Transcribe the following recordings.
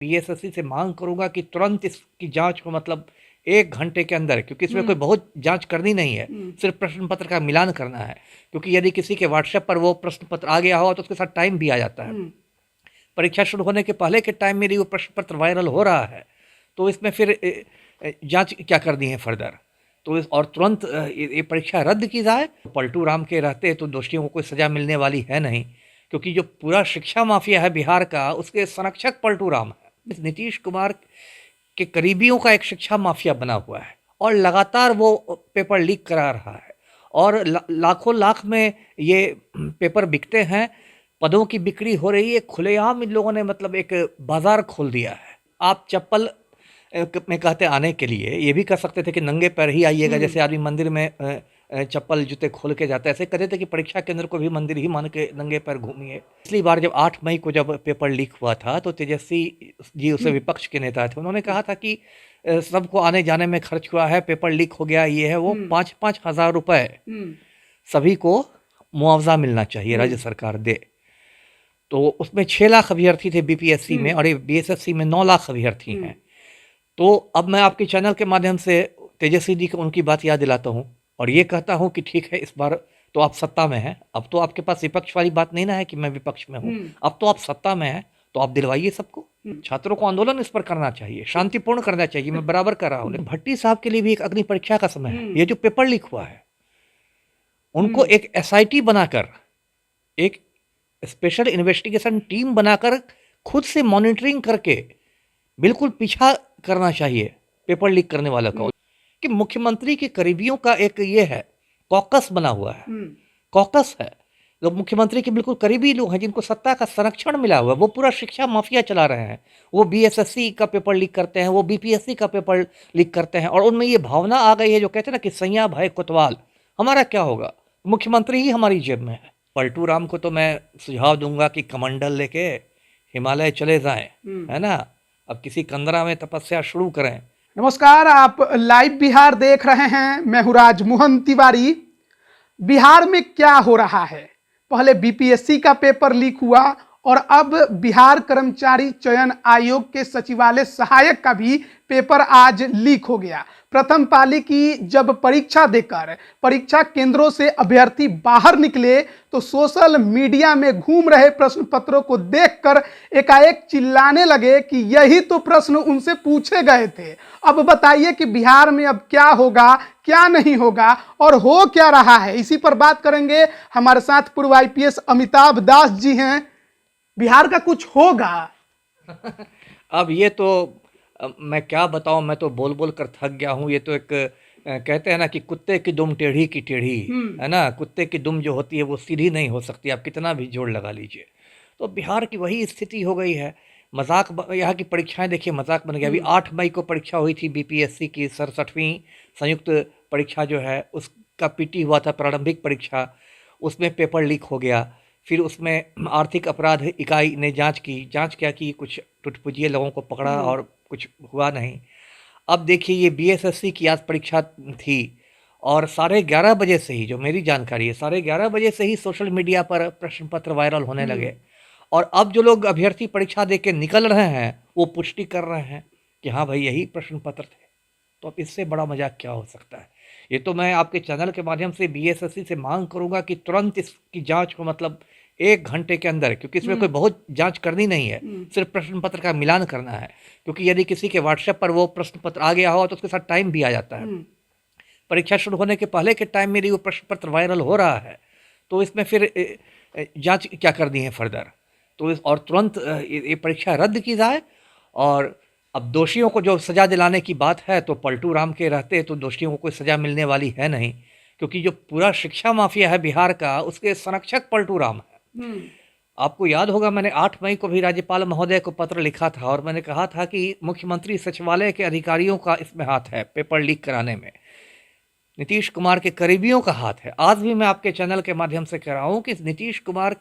BSSC से मांग करूंगा कि तुरंत इसकी जांच को मतलब 1 घंटे के अंदर, क्योंकि इसमें कोई बहुत जांच करनी नहीं है, सिर्फ प्रश्न पत्र का मिलान करना है। क्योंकि यदि किसी के व्हाट्सएप पर वो प्रश्न पत्र आ गया हो तो उसके साथ टाइम भी आ जाता है। परीक्षा शुरू होने के पहले के टाइम में वो प्रश्न पत्र वायरल हो रहा है, तो इसमें फिर जांच क्या करनी है फर्दर, तो और तुरंत ये परीक्षा रद्द की जाए। पलटू राम के रहते तो दोषियों को कोई सजा मिलने वाली है नहीं, क्योंकि जो पूरा शिक्षा माफिया है बिहार का, उसके संरक्षक पलटू राम है। इस नीतीश कुमार के करीबियों का एक शिक्षा माफिया बना हुआ है और लगातार वो पेपर लीक करा रहा है और लाखों लाख में ये पेपर बिकते हैं, पदों की बिक्री हो रही है खुलेआम। इन लोगों ने मतलब एक बाजार खोल दिया है। आप चप्पल में कहते आने के लिए ये भी कर सकते थे कि नंगे पैर ही आइएगा, जैसे आदमी मंदिर में चप्पल जूते खोल के जाता है, ऐसे कहते थे कि परीक्षा केंद्र को भी मंदिर ही मान के नंगे पैर घूमिए। पिछली बार जब 8 मई को जब पेपर लीक हुआ था तो तेजस्वी जी उसे विपक्ष के नेता थे, उन्होंने कहा था कि सबको आने जाने में खर्च हुआ है, पेपर लीक हो गया, ये है वो, 5-5 हज़ार रुपए सभी को मुआवजा मिलना चाहिए, राज्य सरकार दे। तो उसमें 6 लाख अभ्यर्थी थे बीपीएससी में और ये बीएसएससी में 9 लाख अभ्यर्थी हैं। तो अब मैं आपके चैनल के माध्यम से तेजस्वी जी को उनकी बात याद दिलाता हूँ और ये कहता हूँ कि ठीक है, इस बार तो आप सत्ता में हैं, अब तो आपके पास विपक्ष वाली बात नहीं ना है कि मैं विपक्ष में हूँ, अब तो आप सत्ता में हैं, तो आप दिलवाइए सबको। छात्रों को आंदोलन इस पर करना चाहिए, शांतिपूर्ण करना चाहिए, मैं बराबर कर रहा हूँ। लेकिन भट्टी साहब के लिए भी एक अग्नि परीक्षा का समय है। ये जो पेपर लीक हुआ है, उनको एक एसआईटी बनाकर, एक स्पेशल इन्वेस्टिगेशन टीम बनाकर खुद से मॉनिटरिंग करके बिल्कुल पीछा करना चाहिए पेपर लीक करने वाला को। कि मुख्यमंत्री के करीबियों का एक ये है, कॉकस बना हुआ है, कॉकस है, जो मुख्यमंत्री के बिल्कुल करीबी लोग हैं, जिनको सत्ता का संरक्षण मिला हुआ है, वो पूरा शिक्षा माफिया चला रहे हैं। वो बीएसएससी का पेपर लीक करते हैं, वो बीपीएससी का पेपर लीक करते हैं और उनमें ये भावना आ गई है जो कहते हैं ना कि सैया भाई कोतवाल, हमारा क्या होगा, मुख्यमंत्री ही हमारी जेब में है। पलटू राम को तो मैं सुझाव दूंगा कि कमंडल लेके हिमालय चले जाएं, है ना, अब किसी कंदरा में तपस्या शुरू करें। नमस्कार, आप लाइव बिहार देख रहे हैं। मैं हूं राजमोहन तिवारी। बिहार में क्या हो रहा है, पहले बीपीएससी का पेपर लीक हुआ और अब बिहार कर्मचारी चयन आयोग के सचिवालय सहायक का भी पेपर आज लीक हो गया। प्रथम पाली की जब परीक्षा देकर परीक्षा केंद्रों से अभ्यर्थी बाहर निकले तो सोशल मीडिया में घूम रहे प्रश्न पत्रों को देखकर एकाएक चिल्लाने लगे कि यही तो प्रश्न उनसे पूछे गए थे। अब बताइए कि बिहार में अब क्या होगा, क्या नहीं होगा और हो क्या रहा है, इसी पर बात करेंगे। हमारे साथ पूर्व आईपीएस अमिताभ दास जी हैं। बिहार का कुछ होगा? अब ये तो मैं क्या बताऊं, मैं तो बोल बोल कर थक गया हूं। ये तो एक कहते हैं ना कि कुत्ते की दुम टेढ़ी की टेढ़ी, है ना, कुत्ते की दुम जो होती है वो सीधी नहीं हो सकती, आप कितना भी जोड़ लगा लीजिए। तो बिहार की वही स्थिति हो गई है। मजाक, यहाँ की परीक्षाएं देखिए मजाक बन गया। अभी 8 मई को परीक्षा हुई थी बीपीएससी की 67वीं संयुक्त परीक्षा जो है उसका पीटी हुआ था, प्रारंभिक परीक्षा, उसमें पेपर लीक हो गया। फिर उसमें आर्थिक अपराध इकाई ने जांच क्या की, कुछ टुटपुजिए लोगों को पकड़ा और कुछ हुआ नहीं। अब देखिए ये बीएसएससी की आज परीक्षा थी और 11:30 बजे से ही, जो मेरी जानकारी है, 11:30 बजे से ही सोशल मीडिया पर प्रश्न पत्र वायरल होने लगे और अब जो लोग अभ्यर्थी परीक्षा दे के निकल रहे हैं वो पुष्टि कर रहे हैं कि हाँ भाई यही प्रश्न पत्र थे। तो अब इससे बड़ा मजाक क्या हो सकता है। ये तो मैं आपके चैनल के माध्यम से बीएसएससी से मांग करूंगा कि तुरंत इसकी जांच को मतलब 1 घंटे के अंदर, क्योंकि इसमें कोई बहुत जांच करनी नहीं है, सिर्फ प्रश्न पत्र का मिलान करना है। क्योंकि यदि किसी के व्हाट्सएप पर वो प्रश्न पत्र आ गया हो तो उसके साथ टाइम भी आ जाता है। परीक्षा शुरू होने के पहले के टाइम में वो प्रश्न पत्र वायरल हो रहा है, तो इसमें फिर जांच क्या करनी है फर्दर, तो और तुरंत ये परीक्षा रद्द की जाए। और अब दोषियों को जो सजा दिलाने की बात है, तो पलटू राम के रहते तो दोषियों को कोई सजा मिलने वाली है नहीं, क्योंकि जो पूरा शिक्षा माफिया है बिहार का, उसके संरक्षक पलटू राम है। आपको याद होगा मैंने 8 मई को भी राज्यपाल महोदय को पत्र लिखा था और मैंने कहा था कि मुख्यमंत्री सचिवालय के अधिकारियों का इसमें हाथ है, पेपर लीक कराने में नीतीश कुमार के करीबियों का हाथ है। आज भी मैं आपके चैनल के माध्यम से कह रहा हूं कि नीतीश कुमार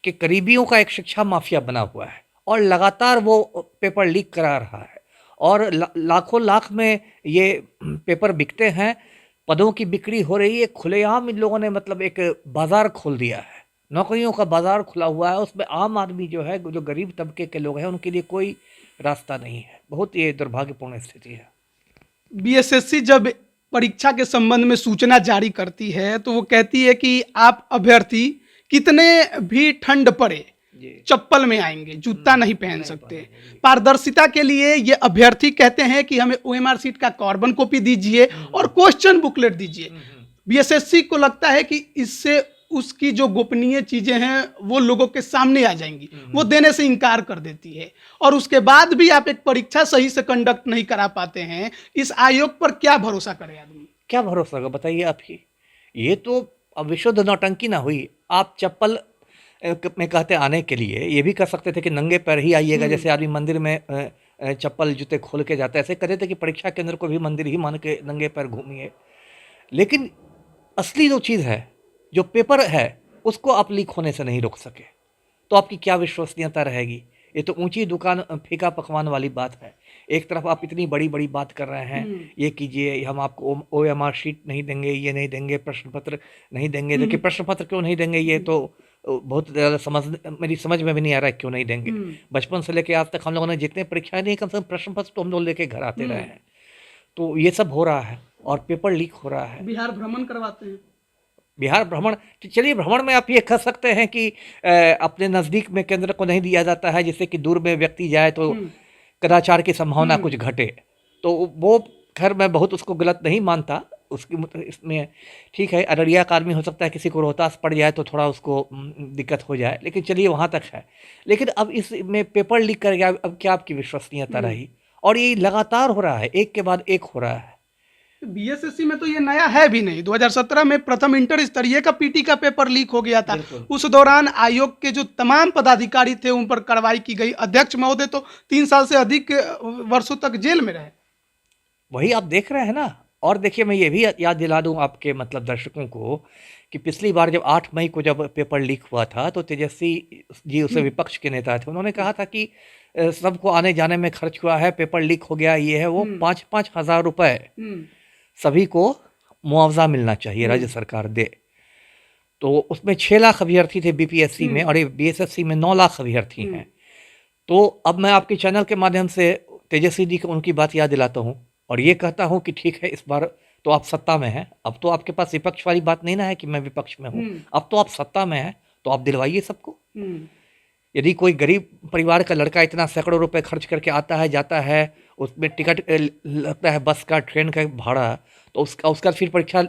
के करीबियों का एक शिक्षा माफिया बना हुआ है और लगातार वो पेपर लीक करा रहा है और लाखों लाख में ये पेपर बिकते हैं, पदों की बिक्री हो रही है खुलेआम। इन लोगों ने मतलब एक बाजार खोल दिया है, नौकरियों का बाजार खुला हुआ है। उसमें आम आदमी जो है, जो गरीब तबके के लोग हैं, उनके लिए कोई रास्ता नहीं है। बहुत ये दुर्भाग्यपूर्ण स्थिति है। बीएसएससी जब परीक्षा के संबंध में सूचना जारी करती है तो वो कहती है कि आप अभ्यर्थी कितने भी ठंड पड़े चप्पल में आएंगे, जूता नहीं पहन सकते। पारदर्शिता के लिए ये अभ्यर्थी कहते हैं कि हमें ओएमआर शीट का कार्बन कॉपी दीजिए और क्वेश्चन बुकलेट दीजिए। बीएसएससी को लगता है कि इससे उसकी जो गोपनीय चीजें हैं वो लोगों के सामने आ जाएंगी, वो देने से इनकार कर देती है। और उसके बाद भी आप एक परीक्षा सही से कंडक्ट नहीं करा पाते हैं, इस आयोग पर क्या भरोसा करे आदमी? क्या भरोसा होगा बताइए आप ही। ये तो अब विशुद्ध नौटंकी ना हुई। आप चप्पल में कहते आने के लिए ये भी कर सकते थे कि नंगे पैर ही आइएगा, जैसे आदमी मंदिर में चप्पल जूते खोल के जाता है, ऐसे कहते थे कि परीक्षा केंद्र को भी मंदिर ही मान के नंगे पैर घूमिए। लेकिन असली जो चीज़ है, जो पेपर है, उसको आप लीक होने से नहीं रोक सके तो आपकी क्या विश्वसनीयता रहेगी? ये तो ऊंची दुकान फीका पकवान वाली बात है। एक तरफ आप इतनी बड़ी बड़ी बात कर रहे हैं, ये कीजिए, हम आपको ओएमआर शीट नहीं देंगे, ये नहीं देंगे, प्रश्न पत्र नहीं देंगे। देखिए प्रश्न पत्र क्यों नहीं देंगे, ये तो बहुत ज़्यादा मेरी समझ में भी नहीं आ रहा है क्यों नहीं देंगे। बचपन से लेके आज तक हम लोगों ने जितने परीक्षाएं दी, कम से कम प्रश्न पत्र तो हम लोग लेके घर आते रहे हैं। तो ये सब हो रहा है और पेपर लीक हो रहा है। बिहार भ्रमण करवाते हैं। बिहार भ्रमण, चलिए भ्रमण में आप ये कह सकते हैं कि अपने नज़दीक में केंद्र को नहीं दिया जाता है, जिससे कि दूर में व्यक्ति जाए तो कदाचार की संभावना कुछ घटे। तो वो खैर मैं बहुत उसको गलत नहीं मानता, उसकी इसमें ठीक है। अररिया का आदमी हो सकता है किसी को रोहतास पड़ जाए तो थोड़ा उसको दिक्कत हो जाए, लेकिन चलिए वहाँ तक है। लेकिन अब इसमें पेपर लीक कर गया, अब क्या आपकी विश्वसनीयता रही? और ये लगातार हो रहा है, एक के बाद एक हो रहा है। बीएसएससी में तो ये नया है भी नहीं। 2017 में प्रथम इंटर स्तरीय का पीटी का पेपर लीक हो गया था। उस दौरान आयोग के जो तमाम पदाधिकारी थे उन पर कार्रवाई की गई। अध्यक्ष महोदय तो 3 साल से अधिक वर्षों तक जेल में रहे। वही आप देख रहे हैं ना। और देखिए मैं ये भी याद दिला दूं आपके मतलब दर्शकों को कि पिछली बार जब 8 मई को जब पेपर लीक हुआ था तो तेजस्वी जी उसे विपक्ष के नेता थे, उन्होंने कहा था कि सबको आने जाने में खर्च हुआ है, पेपर लीक हो गया, ये है वो, 5-5 हज़ार रुपए सभी को मुआवजा मिलना चाहिए, राज्य सरकार दे। तो उसमें 6 लाख अभ्यर्थी थे बीपीएससी में और बीएसएससी में 9 लाख अभ्यर्थी हैं। तो अब मैं आपके चैनल के माध्यम से तेजस्वी जी को उनकी बात याद दिलाता हूँ और ये कहता हूँ कि ठीक है, इस बार तो आप सत्ता में हैं, अब तो आपके पास विपक्ष वाली बात नहीं ना है कि मैं विपक्ष में हूँ, अब तो आप सत्ता में हैं, तो आप दिलवाइए सबको। यदि कोई गरीब परिवार का लड़का इतना सैकड़ों रुपए खर्च करके आता है, जाता है, उसमें टिकट लगता है, बस का, ट्रेन का भाड़ा, तो उसका फिर परीक्षा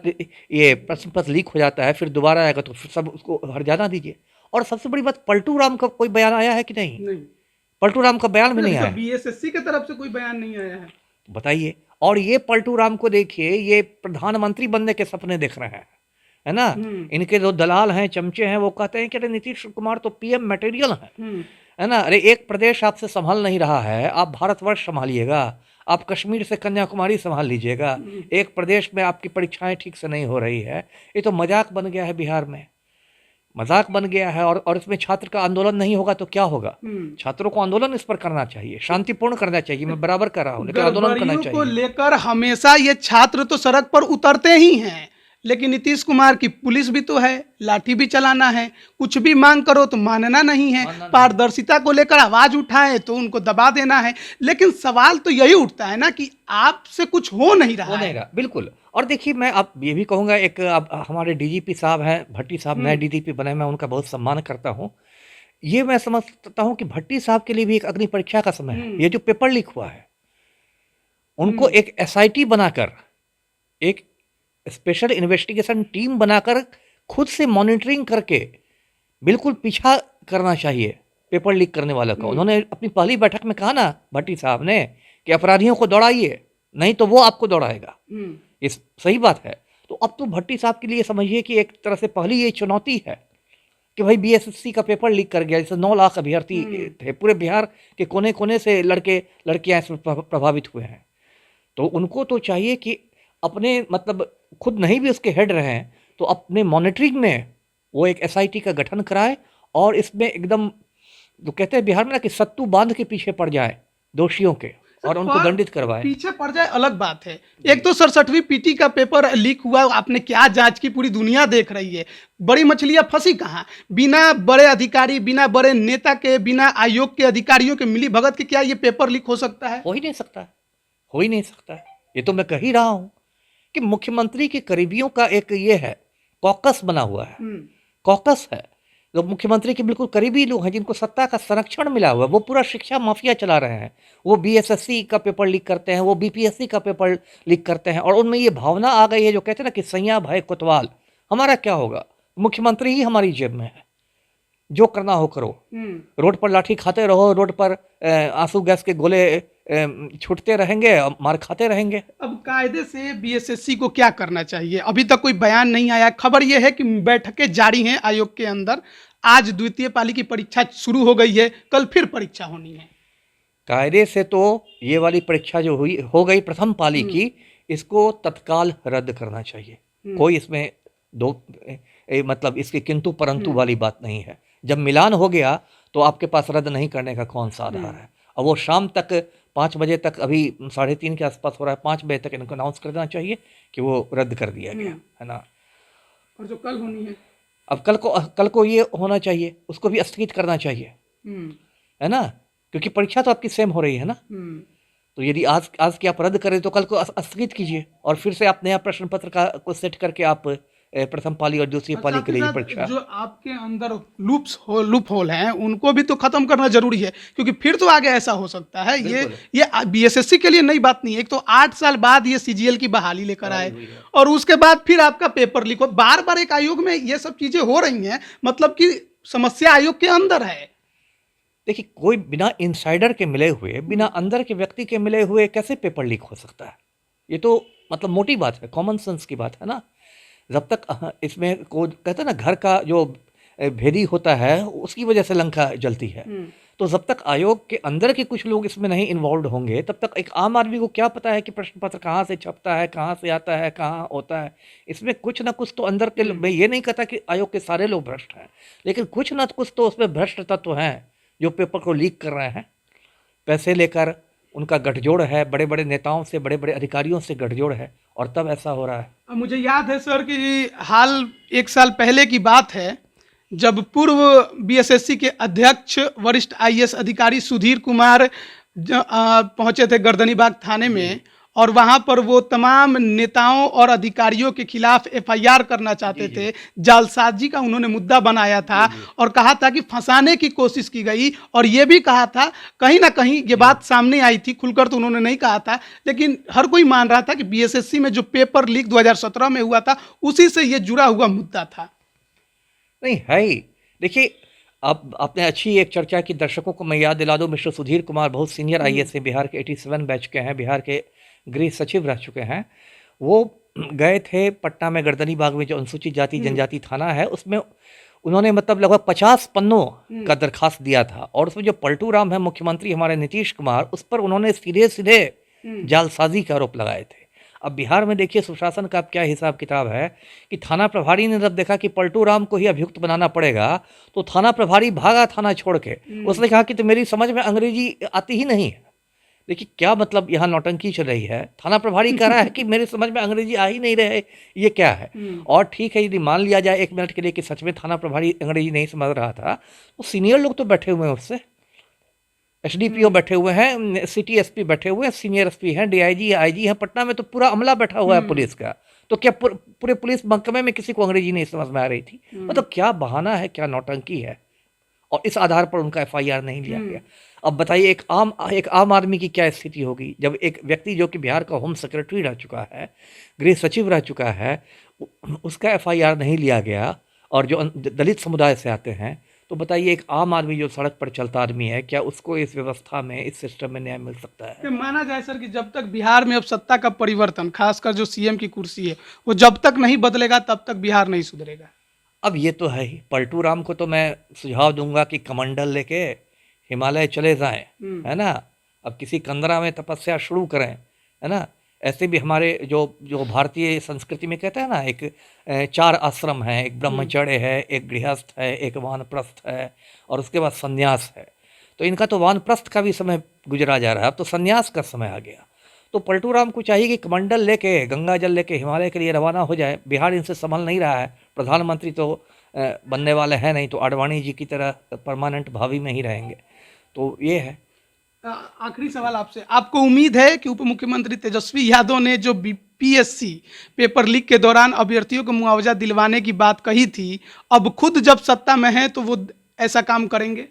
ये प्रश्न पत्र लीक हो जाता है, फिर दोबारा आएगा तो फिर सब उसको हर्जाना दीजिए। और सबसे बड़ी बात, पलटू राम का कोई बयान आया है कि नहीं? पलटू राम का बयान भी नहीं आया। बीएसएससी की तरफ से कोई बयान नहीं आया है, बताइए। और ये पलटू राम को देखिए, ये प्रधानमंत्री बनने के सपने देख रहे हैं, है ना। इनके जो दलाल हैं, चमचे हैं, वो कहते हैं कि अरे नीतीश कुमार तो पीएम मटेरियल है ना। अरे एक प्रदेश आपसे संभाल नहीं रहा है, आप भारतवर्ष संभालिएगा, आप कश्मीर से कन्याकुमारी संभाल लीजिएगा। एक प्रदेश में आपकी परीक्षाएं ठीक से नहीं हो रही है, ये तो मजाक बन गया है बिहार में, मजाक बन गया है। और इसमें छात्र का आंदोलन नहीं होगा तो क्या होगा? छात्रों को आंदोलन इस पर करना चाहिए, शांतिपूर्ण करना चाहिए, मैं बराबर कर रहा हूँ, लेकिन आंदोलन करना चाहिए। को लेकर हमेशा ये छात्र तो सड़क पर उतरते ही हैं, लेकिन नीतीश कुमार की पुलिस भी तो है, लाठी भी चलाना है, कुछ भी मांग करो तो मानना नहीं है, पारदर्शिता को लेकर आवाज उठाए तो उनको दबा देना है। लेकिन सवाल तो यही उठता है ना कि आपसे कुछ हो नहीं रहा। बिल्कुल। और देखिए मैं अब ये भी कहूँगा, एक अब हमारे डीजीपी साहब हैं, भट्टी साहब, नए डीजीपी बने, मैं उनका बहुत सम्मान करता हूँ। ये मैं समझता हूँ कि भट्टी साहब के लिए भी एक अग्नि परीक्षा का समय है। ये जो पेपर लीक हुआ है, उनको एक एसआईटी बनाकर, एक स्पेशल इन्वेस्टिगेशन टीम बनाकर खुद से मॉनिटरिंग करके बिल्कुल पीछा करना चाहिए पेपर लीक करने वालों का। उन्होंने अपनी पहली बैठक में कहा ना, भट्टी साहब ने, कि अपराधियों को दौड़ाइए, नहीं तो वो आपको दौड़ाएगा। ये सही बात है। तो अब तो भट्टी साहब के लिए समझिए कि एक तरह से पहली ये चुनौती है कि भाई बीएसएससी का पेपर लीक कर गया, जैसे 9 लाख अभ्यर्थी थे, पूरे बिहार के कोने कोने से लड़के लड़कियां इसमें प्रभावित हुए हैं। तो उनको तो चाहिए कि अपने मतलब खुद नहीं भी उसके हेड रहे हैं तो अपने मॉनिटरिंग में वो एक एसआईटी का गठन कराए और इसमें एकदम जो कहते हैं बिहार में ना कि सत्तू बांध के पीछे पड़ जाए दोषियों के, और उनको दंडित करवाएं। पीछे पड़ जाए अलग बात है। एक तो 67वीं पीटी का पेपर लीक हुआ, आपने क्या जांच की, पूरी दुनिया देख रही है। बड़ी मछलियां फंसी कहाँ? बिना बड़े अधिकारी, बिना बड़े नेता के, बिना आयोग के अधिकारियों के मिली भगत के क्या ये पेपर लीक हो सकता है? हो ही नहीं सकता है, हो ही नहीं सकता है। ये तो मैं कह ही रहा हूं कि मुख्यमंत्री के करीबियों का एक ये है, कॉकस बना हुआ है, कॉकस है, जो मुख्यमंत्री के बिल्कुल करीबी लोग हैं, जिनको सत्ता का संरक्षण मिला हुआ है। वो पूरा शिक्षा माफिया चला रहे हैं। वो बीएसएससी का पेपर लीक करते हैं, वो बीपीएससी का पेपर लीक करते हैं, और उनमें ये भावना आ गई है जो कहते हैं ना कि सैया भाई कोतवाल, हमारा क्या होगा, मुख्यमंत्री ही हमारी जेब में है, जो करना हो करो। रोड पर लाठी खाते रहो, रोड पर आंसू गैस के गोले छूटते रहेंगे और मार खाते रहेंगे। अब कायदे से बीएसएससी को क्या करना चाहिए? अभी तक कोई बयान नहीं आया। खबर यह है कि बैठकें जारी हैं आयोग के अंदर। आज द्वितीय पाली की परीक्षा शुरू हो गई है, कल फिर परीक्षा होनी है। कायदे से तो ये वाली परीक्षा जो हुई हो गई प्रथम पाली की, इसको तत्काल रद्द करना चाहिए। कोई इसमें मतलब इसके किंतु परंतु वाली बात नहीं है। जब मिलान हो गया तो आपके पास रद्द नहीं करने का कौन सा आधार है? और वो शाम तक 5 बजे तक, अभी 3:30 के आसपास हो रहा है, 5 बजे तक इनको अनाउंस कर देना चाहिए कि वो रद्द कर दिया गया है ना। और जो कल होनी है, अब कल को ये होना चाहिए, उसको भी स्थगित करना चाहिए, है ना, क्योंकि परीक्षा तो आपकी सेम हो रही है ना। तो यदि आज की आप रद्द करें तो कल को स्थगित कीजिए, और फिर से आप नया प्रश्न पत्र को सेट करके आप प्रथम पाली और दूसरी पाली के लिए परीक्षा। जो आपके अंदर लूप होल हैं उनको भी तो खत्म करना जरूरी है, क्योंकि फिर तो आगे ऐसा हो सकता है। ये बीएसएससी के लिए नई बात नहीं है। एक तो 8 साल बाद ये सीजीएल की बहाली लेकर आए, और उसके बाद फिर आपका पेपर लीक हो। बार बार एक आयोग में ये सब चीजें हो रही हैं, मतलब कि समस्या आयोग के अंदर है। देखिए, कोई बिना इंसाइडर के मिले हुए, बिना अंदर के व्यक्ति के मिले हुए कैसे पेपर लीक हो सकता है? ये तो मतलब मोटी बात है, कॉमन सेंस की बात है ना। जब तक इसमें को कहते हैं ना, घर का जो भेदी होता है उसकी वजह से लंका जलती है। तो जब तक आयोग के अंदर के कुछ लोग इसमें नहीं इन्वॉल्व होंगे, तब तक एक आम आदमी को क्या पता है कि प्रश्न पत्र कहाँ से छपता है, कहाँ से आता है, कहाँ होता है। इसमें कुछ ना कुछ तो अंदर के, मैं ये नहीं कहता कि आयोग के सारे लोग भ्रष्ट हैं, लेकिन कुछ ना कुछ तो उसमें भ्रष्ट तत्व हैं जो पेपर को लीक कर रहे हैं। पैसे लेकर उनका गठजोड़ है, बड़े बड़े नेताओं से, बड़े बड़े अधिकारियों से गठजोड़ है, और तब ऐसा हो रहा है। मुझे याद है सर कि हाल 1 साल पहले की बात है, जब पूर्व बीएसएससी के अध्यक्ष वरिष्ठ आईएएस अधिकारी सुधीर कुमार पहुंचे थे गर्दनीबाग थाने में, और वहां पर वो तमाम नेताओं और अधिकारियों के खिलाफ एफआईआर करना चाहते थे। जालसाजी का उन्होंने मुद्दा बनाया था, और कहा था कि फंसाने की कोशिश की गई, और ये भी कहा था, कहीं ना कहीं ये बात सामने आई थी, खुलकर तो उन्होंने नहीं कहा था, लेकिन हर कोई मान रहा था कि बीएसएससी में जो पेपर लीक 2017 में हुआ था, उसी से ये जुड़ा हुआ मुद्दा था। नहीं है ही। देखिए, अब आपने अच्छी एक चर्चा की, दर्शकों को मैं याद दिला दूं, मिस्टर सुधीर कुमार बहुत सीनियर आईएएस हैं, बिहार के 87 बैच के हैं, बिहार के गृह सचिव रह चुके हैं। वो गए थे पटना में गर्दनीबाग में जो अनुसूचित जाति जनजाति थाना है, उसमें उन्होंने मतलब लगभग 50 पन्नों का दरखास्त दिया था, और उसमें जो पलटू राम है मुख्यमंत्री हमारे नीतीश कुमार, उस पर उन्होंने सीधे सीधे जालसाजी का आरोप लगाए थे। अब बिहार में देखिए सुशासन का क्या हिसाब किताब है कि थाना प्रभारी ने जब देखा कि पलटू राम को ही अभियुक्त बनाना पड़ेगा, तो थाना प्रभारी भागा थाना छोड़ के। उसने कहा कि तो मेरी समझ में अंग्रेजी आती ही नहीं है। देखिए क्या मतलब यहाँ नौटंकी चल रही है। थाना प्रभारी कह रहा है कि मेरे समझ में अंग्रेजी आ ही नहीं रहे, ये क्या है। और ठीक है, यदि मान लिया जाए 1 मिनट के लिए कि सच में थाना प्रभारी अंग्रेजी नहीं समझ रहा था, तो सीनियर लोग तो बैठे हुए हैं उससे, एसडीपीओ बैठे हुए हैं, सिटी एसपी बैठे हुए हैं, सीनियर एसपी हैं, डीआईजी आईजी हैं, पटना में तो पूरा अमला बैठा हुआ है पुलिस का। तो क्या पूरे पुलिस महकमे में किसी को अंग्रेजी नहीं समझ में आ रही थी? मतलब क्या बहाना है, क्या नौटंकी है, और इस आधार पर उनका एफआईआर नहीं लिया गया। अब बताइए एक आम आदमी की क्या स्थिति होगी जब एक व्यक्ति जो कि बिहार का होम सेक्रेटरी रह चुका है, गृह सचिव रह चुका है, उसका एफआईआर नहीं लिया गया, और जो दलित समुदाय से आते हैं, तो बताइए एक आम आदमी जो सड़क पर चलता आदमी है, क्या उसको इस व्यवस्था में, इस सिस्टम में न्याय मिल सकता है? माना जाए सर कि जब तक बिहार में अब सत्ता का परिवर्तन, खासकर जो सीएम की कुर्सी है, वो जब तक नहीं बदलेगा तब तक बिहार नहीं सुधरेगा। अब ये तो है ही। पलटू राम को तो मैं सुझाव दूंगा कि कमंडल लेके हिमालय चले जाएं, है ना। अब किसी कंदरा में तपस्या शुरू करें, है ना। ऐसे भी हमारे जो भारतीय संस्कृति में कहते हैं ना, एक 4 आश्रम हैं, एक ब्रह्मचर्य है, एक गृहस्थ है, एक वानप्रस्थ है, और उसके बाद संन्यास है। तो इनका तो वानप्रस्थ का भी समय गुजरा जा रहा है, अब तो संन्यास का समय आ गया। तो पलटू राम को चाहिए कि कमंडल लेके, गंगा जल लेके हिमालय के लिए रवाना हो जाए। बिहार इनसे संभल नहीं रहा है, प्रधानमंत्री तो बनने वाले हैं नहीं, तो आडवाणी जी की तरह परमानेंट भावी में ही रहेंगे। तो ये है। आखिरी सवाल आपसे, आपको उम्मीद है कि उप मुख्यमंत्री तेजस्वी यादव ने जो बीपीएससी पेपर लीक के दौरान अभ्यर्थियों को मुआवजा दिलवाने की बात कही थी, अब खुद जब सत्ता में है तो वो ऐसा काम करेंगे?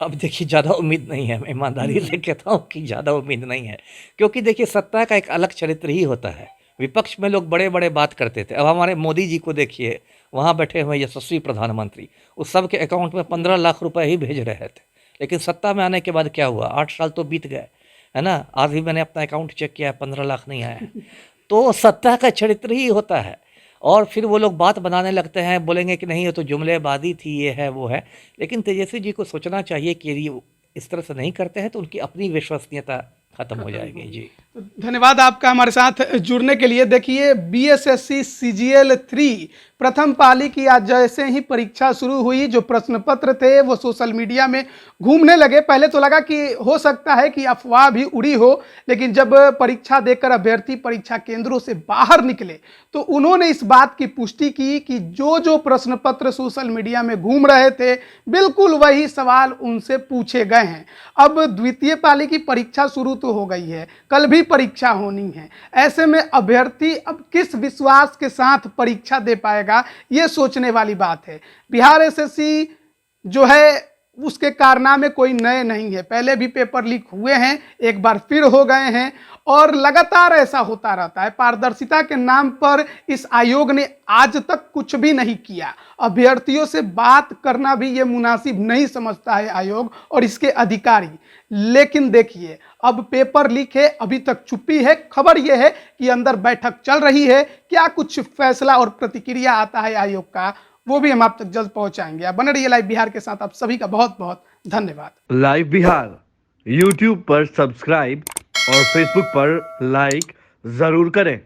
अब देखिए, ज़्यादा उम्मीद नहीं है, मैं ईमानदारी से कहता हूँ कि ज़्यादा उम्मीद नहीं है, क्योंकि देखिए सत्ता का एक अलग चरित्र ही होता है। विपक्ष में लोग बड़े बड़े बात करते थे, अब हमारे मोदी जी को देखिए, वहाँ बैठे हुए यशस्वी प्रधानमंत्री, उस सब के अकाउंट में 15 लाख रुपए ही भेज रहे थे। लेकिन सत्ता में आने के बाद क्या हुआ, 8 साल तो बीत गए, है ना। आज भी मैंने अपना अकाउंट चेक किया है, 15 लाख नहीं आया है। तो सत्ता का चरित्र ही होता है। और फिर वो लोग बात बनाने लगते हैं, बोलेंगे कि नहीं ये तो जुमलेबाजी थी, ये है वो है। लेकिन तेजस्वी जी को सोचना चाहिए कि यदि इस तरह से नहीं करते हैं तो उनकी अपनी विश्वसनीयता खत्म हो जाएगी। जी, धन्यवाद आपका हमारे साथ जुड़ने के लिए। देखिए, बीएसएससी सीजीएल 3 प्रथम पाली की आज जैसे ही परीक्षा शुरू हुई, जो प्रश्न पत्र थे वो सोशल मीडिया में घूमने लगे। पहले तो लगा कि हो सकता है कि अफवाह भी उड़ी हो, लेकिन जब परीक्षा देकर अभ्यर्थी परीक्षा केंद्रों से बाहर निकले तो उन्होंने इस बात की पुष्टि की कि जो जो प्रश्न पत्र सोशल मीडिया में घूम रहे थे, बिल्कुल वही सवाल उनसे पूछे गए हैं। अब द्वितीय पाली की परीक्षा शुरू तो हो गई है, कल भी परीक्षा होनी है। ऐसे में अभ्यर्थी अब किस विश्वास के साथ परीक्षा दे पाएगा, ये सोचने वाली बात है। बिहार एसएससी जो है उसके कारनामे कोई नए नहीं है, पहले भी पेपर लीक हुए हैं, एक बार फिर हो गए हैं और लगातार ऐसा होता रहता है। पारदर्शिता के नाम पर इस आयोग ने आज तक कुछ भी नहीं किया। अभ्यर्थियों से बात करना भी ये मुनासिब नहीं समझता है आयोग और इसके अधिकारी। लेकिन देखिए, अब पेपर लीक है, अभी तक चुप्पी है। खबर यह है कि अंदर बैठक चल रही है, क्या कुछ फैसला और प्रतिक्रिया आता है आयोग का, वो भी हम आप तक जल्द पहुंचाएंगे। आप बने रहिए लाइव बिहार के साथ। आप सभी का बहुत बहुत धन्यवाद। लाइव बिहार यूट्यूब पर सब्सक्राइब और फेसबुक पर लाइक जरूर करें।